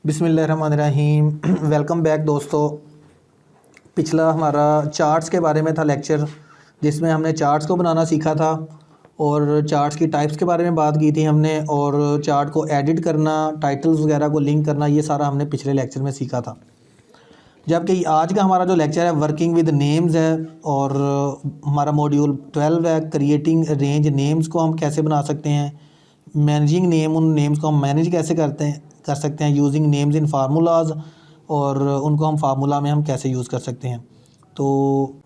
बिस्मिल्लाहिर्रहमानिर्रहीम। Welcome back दोस्तों। पिछला हमारा चार्ट्स के बारे में था लेक्चर, जिसमें हमने चार्ट्स को बनाना सीखा था और चार्ट्स की टाइप्स के बारे में बात की थी हमने, और चार्ट को एडिट करना, टाइटल्स वगैरह को लिंक करना, ये सारा हमने पिछले लेक्चर में सीखा था। जबकि आज का हमारा जो लेक्चर है वर्किंग विद नेम्स है, और हमारा मॉड्यूल 12 है क्रिएटिंग रेंज नेम्स को हम कैसे बना सकते हैं, मैनेजिंग नेम, उन नेम्स को हम मैनेज कैसे कर सकते हैं, यूजिंग नेम्स इन फार्मूलाज, और उनको हम फार्मूला में हम कैसे यूज़ कर सकते हैं। तो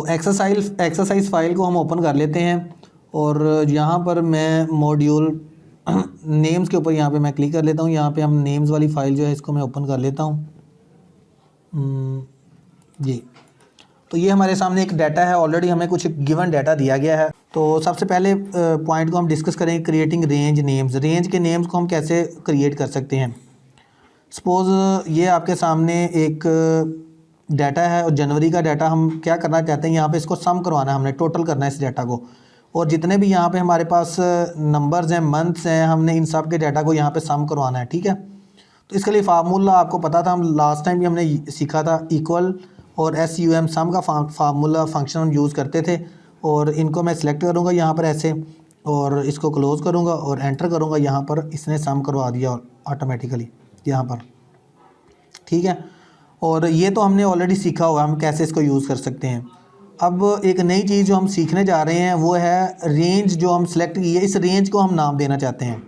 एक्सरसाइज फ़ाइल को हम ओपन कर लेते हैं, और यहाँ पर मैं मॉड्यूल नेम्स के ऊपर यहाँ पे मैं क्लिक कर लेता हूँ। यहाँ पे हम नेम्स वाली फ़ाइल जो है इसको मैं ओपन कर लेता हूँ जी। तो ये हमारे सामने एक डाटा है, ऑलरेडी हमें कुछ गिवन डाटा दिया गया है। तो सबसे पहले पॉइंट को हम डिस्कस करेंगे, क्रिएटिंग रेंज नेम्स। रेंज के नेम्स को हम कैसे क्रिएट कर सकते हैं। सपोज़ ये आपके सामने एक डाटा है, और जनवरी का डाटा हम क्या करना चाहते हैं, यहाँ पे इसको सम करवाना है, हमने टोटल करना है इस डाटा को, और जितने भी यहाँ पे हमारे पास नंबर्स हैं, मंथ्स हैं, हमने इन सब के डाटा को यहाँ पे सम करवाना है। ठीक है, तो इसके लिए फार्मूला आपको पता था, हम लास्ट टाइम भी हमने सीखा था, इक्वल और SUM सम का फार्मूला फंक्शन हम यूज़ करते थे। और इनको मैं सिलेक्ट करूँगा यहाँ पर ऐसे, और इसको क्लोज़ करूँगा और एंटर करूँगा। यहाँ पर इसने सम करवा दिया ऑटोमेटिकली यहाँ पर। ठीक है, और ये तो हमने ऑलरेडी सीखा हुआ हम कैसे इसको यूज़ कर सकते हैं। अब एक नई चीज़ जो हम सीखने जा रहे हैं वो है रेंज। जो हम सेलेक्ट की है, इस रेंज को हम नाम देना चाहते हैं।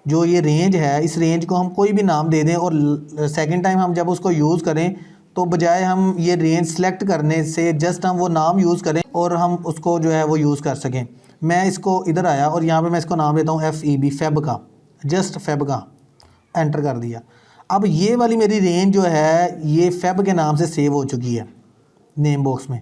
जो ये रेंज है, इस रेंज को हम कोई भी नाम दे दें, और सेकंड टाइम हम जब उसको यूज़ करें तो बजाय हम ये रेंज सेलेक्ट करने से जस्ट हम वो नाम यूज़ करें और हम उसको जो है वो यूज़ कर सकें। मैं इसको इधर आया और यहाँ पे मैं इसको नाम देता हूँ FEB, फेब का, जस्ट फेब का, एंटर कर दिया। अब ये वाली मेरी रेंज जो है ये फेब के नाम से सेव हो चुकी है नेम बॉक्स में।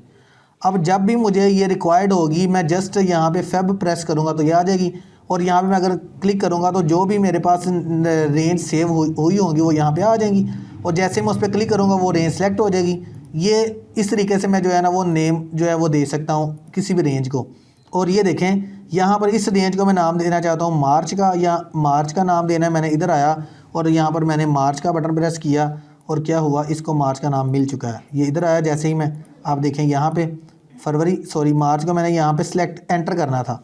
अब जब भी मुझे ये रिक्वायर्ड होगी, मैं जस्ट यहाँ पे फेब प्रेस करूँगा तो ये आ जाएगी, और यहाँ पे मैं अगर क्लिक करूँगा तो जो भी मेरे पास रेंज सेव हुई होंगी वो यहाँ पे आ जाएंगी, और जैसे मैं उस पर क्लिक करूँगा वो रेंज सेलेक्ट हो जाएगी। ये इस तरीके से मैं जो है ना वो नेम जो है वो दे सकता हूँ किसी भी रेंज को। और ये देखें यहाँ पर इस रेंज को मैं नाम देना चाहता हूँ मार्च का, या मार्च का नाम देना है। मैंने इधर आया और यहाँ पर मैंने मार्च का बटन प्रेस किया, और क्या हुआ, इसको मार्च का नाम मिल चुका है। ये इधर आया, जैसे ही मैं, आप देखें यहाँ पे मार्च को मैंने यहाँ पे सिलेक्ट एंटर करना था।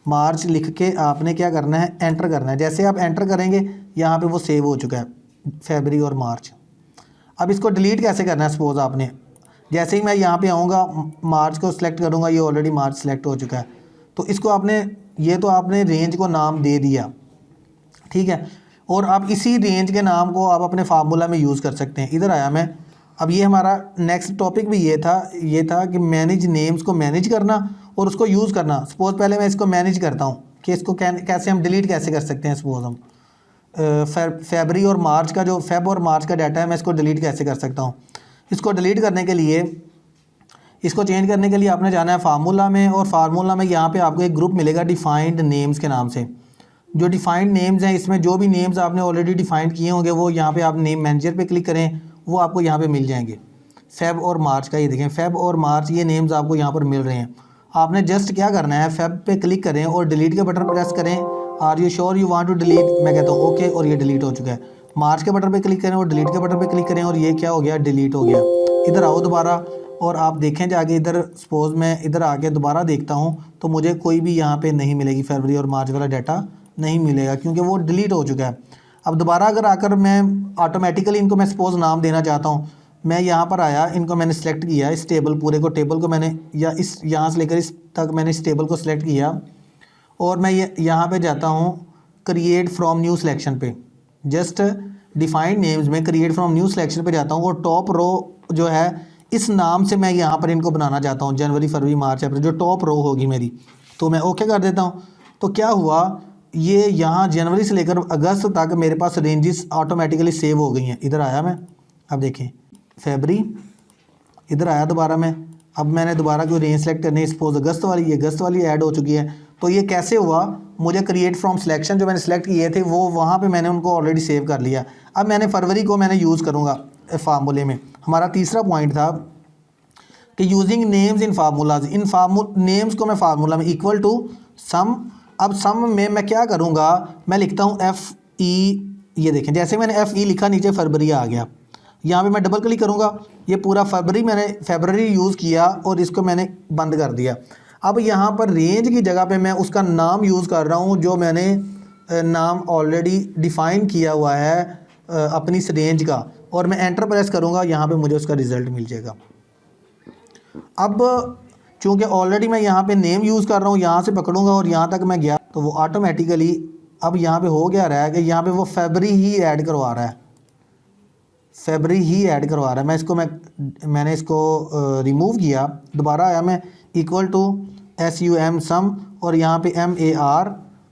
मार्च लिख के आपने क्या करना है, एंटर करना है। जैसे आप एंटर करेंगे यहाँ पे वो सेव हो चुका है, फरवरी और मार्च। अब इसको डिलीट कैसे करना है, सपोज़ आपने, जैसे ही मैं यहाँ पे आऊँगा मार्च को सिलेक्ट करूँगा, ये ऑलरेडी मार्च सेलेक्ट हो चुका है। तो इसको आपने, ये तो आपने रेंज को नाम दे दिया। ठीक है, और आप इसी रेंज के नाम को आप अपने फार्मूला में यूज़ कर सकते हैं। इधर आया मैं, अब ये हमारा नेक्स्ट टॉपिक भी ये था कि मैनेज नेम्स को मैनेज करना और उसको यूज़ करना। सपोज़ पहले मैं इसको मैनेज करता हूँ कि इसको कैसे हम डिलीट कैसे कर सकते हैं। सपोज़ हम फरवरी और मार्च का, जो फेब और मार्च का डाटा है, मैं इसको डिलीट कैसे कर सकता हूँ। इसको डिलीट करने के लिए, इसको चेंज करने के लिए आपने जाना है फार्मूला में, और फार्मूला में यहाँ पे आपको एक ग्रुप मिलेगा डिफाइंड नेम्स के नाम से। जो डिफाइंड नेम्स हैं, इसमें जो भी नेम्स आपने ऑलरेडी डिफाइंड किए होंगे वो यहाँ पे आप नेम मैनेजर पे क्लिक करें, वो आपको यहाँ पे मिल जाएंगे। फेब और मार्च का, ये देखें फेब और मार्च, ये नेम्स आपको यहाँ पर मिल रहे हैं। आपने जस्ट क्या करना है, फेब पे क्लिक करें और डिलीट के बटन प्रेस करें। Are you sure you want to delete, मैं कहता हूँ ओके, और ये डिलीट हो चुका है। मार्च के बटन पे क्लिक करें और डिलीट के बटन पे क्लिक करें, और ये क्या हो गया, डिलीट हो गया। इधर आओ दोबारा, और आप देखें जाके इधर, सपोज़ मैं इधर आके दोबारा देखता हूँ तो मुझे कोई भी यहाँ पे नहीं मिलेगी, फरवरी और मार्च वाला डाटा नहीं मिलेगा, क्योंकि वो डिलीट हो चुका है। अब दोबारा अगर आकर मैं ऑटोमेटिकली इनको मैं सपोज़ नाम देना चाहता हूँ, मैं यहाँ पर आया, इनको मैंने सेलेक्ट किया, इस टेबल पूरे को, टेबल को मैंने, या इस यहाँ से लेकर इस तक मैंने इस टेबल को सिलेक्ट किया, और मैं ये यहाँ पे जाता हूँ क्रिएट फ्रॉम न्यू सिलेक्शन पे, जस्ट डिफाइंड नेम्स में क्रिएट फ्रॉम न्यू सिलेक्शन पे जाता हूँ, और टॉप रो जो है इस नाम से मैं यहाँ पर इनको बनाना चाहता हूँ, जनवरी फरवरी मार्च अप्रैल, जो टॉप रो होगी मेरी। तो मैं ओके कर देता हूँ। तो क्या हुआ, ये यहाँ जनवरी से लेकर अगस्त तक मेरे पास रेंजेस ऑटोमेटिकली सेव हो गई हैं। इधर आया मैं, अब देखें फरवरी, इधर आया दोबारा मैं, अब मैंने दोबारा कोई रेंज सेलेक्ट करनी है, सपोज अगस्त वाली, ये अगस्त वाली ऐड हो चुकी है। तो ये कैसे हुआ, मुझे क्रिएट फ्रॉम सिलेक्शन जो मैंने सेलेक्ट किए थे वो वहाँ पे मैंने उनको ऑलरेडी सेव कर लिया। अब मैंने फरवरी को मैंने यूज़ करूँगा फार्मूले में। हमारा तीसरा पॉइंट था कि using names in formulas, in names को मैं फार्मूला में इक्वल टू सम। अब सम में मैं क्या करूँगा, मैं लिखता हूँ FE ये देखें जैसे मैंने FE लिखा नीचे फरवरी आ गया। यहाँ पे मैं डबल क्लिक करूँगा, ये पूरा मैंने फरवरी यूज़ किया और इसको मैंने बंद कर दिया। अब यहाँ पर रेंज की जगह पे मैं उसका नाम यूज़ कर रहा हूँ जो मैंने नाम ऑलरेडी डिफ़ाइन किया हुआ है अपनी इस रेंज का, और मैं एंटर प्रेस करूँगा, यहाँ पे मुझे उसका रिज़ल्ट मिल जाएगा। अब चूँकि ऑलरेडी मैं यहाँ पे नेम यूज़ कर रहा हूँ, यहाँ से पकड़ूँगा और यहाँ तक मैं गया तो वो ऑटोमेटिकली अब यहाँ पे हो गया रहा है कि यहाँ पे वो फरवरी ही ऐड करवा रहा है, फरवरी ही ऐड करवा रहा है। मैंने इसको रिमूव किया, दोबारा आया मैं इक्वल टू SUM सम और यहाँ पे MAR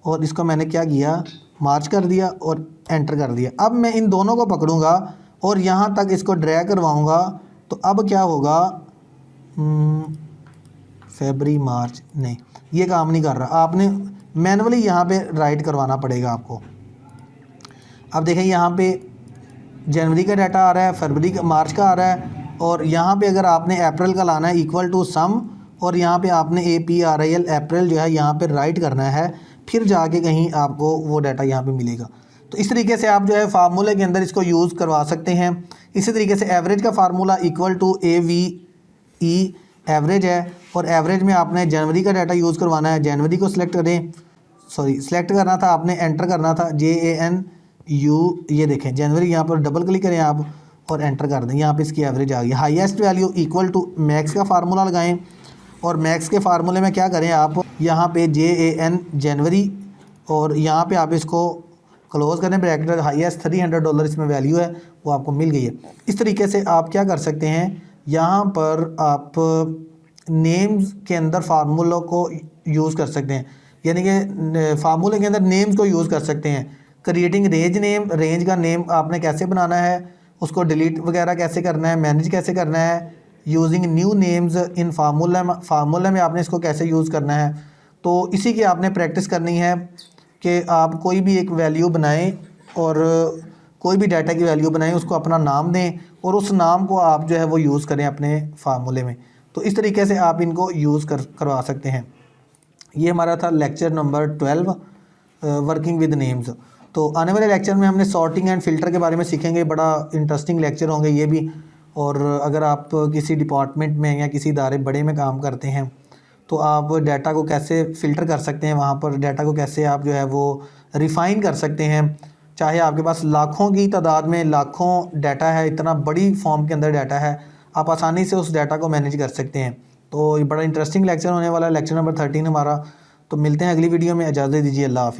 और इसको मैंने क्या किया, मार्च कर दिया और एंटर कर दिया। अब मैं इन दोनों को पकड़ूंगा और यहाँ तक इसको ड्रैग करवाऊंगा, तो अब क्या होगा, फरवरी मार्च, नहीं ये काम नहीं कर रहा, आपने मैनुअली यहाँ पे राइट करवाना पड़ेगा आपको। अब देखें यहाँ पे जनवरी का डाटा आ रहा है, फरवरी का, मार्च का आ रहा है, और यहाँ पे अगर आपने अप्रैल का लाना है इक्वल टू सम और यहाँ पे आपने APRIL अप्रैल जो है यहाँ पे राइट करना है, फिर जाके कहीं आपको वो डाटा यहाँ पे मिलेगा। तो इस तरीके से आप जो है फार्मूले के अंदर इसको यूज़ करवा सकते हैं। इसी तरीके से एवरेज का formula equal to AVE average है, और एवरेज में आपने जनवरी का डाटा यूज़ करवाना है, जनवरी को सिलेक्ट करें, सिलेक्ट करना था आपने, एंटर करना था JANU, ये देखें जनवरी, यहाँ पर डबल क्लिक करें आप और एंटर कर दें, यहाँ पे इसकी एवरेज आ गई। Highest value equal to max का फार्मूला लगाएं, और मैक्स के फार्मूले में क्या करें आप, यहाँ पे JAN जनवरी और यहाँ पे आप इसको क्लोज़ करें ब्रैकेट, हाईएस्ट $300 इसमें वैल्यू है, वो आपको मिल गई है। इस तरीके से आप क्या कर सकते हैं, यहाँ पर आप नेम्स के अंदर फार्मूलों को यूज़ कर सकते हैं, यानी कि फार्मूले के अंदर नेम्स को यूज़ कर सकते हैं। क्रिएटिंग रेंज नेम, रेंज का नेम आपने कैसे बनाना है, उसको डिलीट वगैरह कैसे करना है, मैनेज कैसे करना है, using new names in formula में आपने इसको कैसे यूज़ करना है। तो इसी की आपने प्रैक्टिस करनी है कि आप कोई भी एक वैल्यू बनाएं और कोई भी डाटा की वैल्यू बनाएं, उसको अपना नाम दें और उस नाम को आप जो है वो यूज़ करें अपने फार्मूले में। तो इस तरीके से आप इनको यूज़ करवा सकते हैं। ये हमारा था lecture number 12 working with names. तो आने वाले लेक्चर में हमने सॉर्टिंग एंड फ़िल्टर के बारे में सीखेंगे, बड़ा इंटरेस्टिंग लेक्चर होंगे ये भी। और अगर आप किसी डिपार्टमेंट में या किसी इदारे बड़े में काम करते हैं तो आप डाटा को कैसे फ़िल्टर कर सकते हैं, वहाँ पर डाटा को कैसे आप जो है वो रिफ़ाइन कर सकते हैं। चाहे आपके पास लाखों की तादाद में लाखों डाटा है, इतना बड़ी फॉर्म के अंदर डाटा है, आप आसानी से उस डाटा को मैनेज कर सकते हैं। तो ये बड़ा इंटरेस्टिंग लेक्चर होने वाला है, लेक्चर नंबर 13 हमारा। तो मिलते हैं अगली वीडियो में, इजाज़त दीजिए, अल्लाह हाफ़िज़।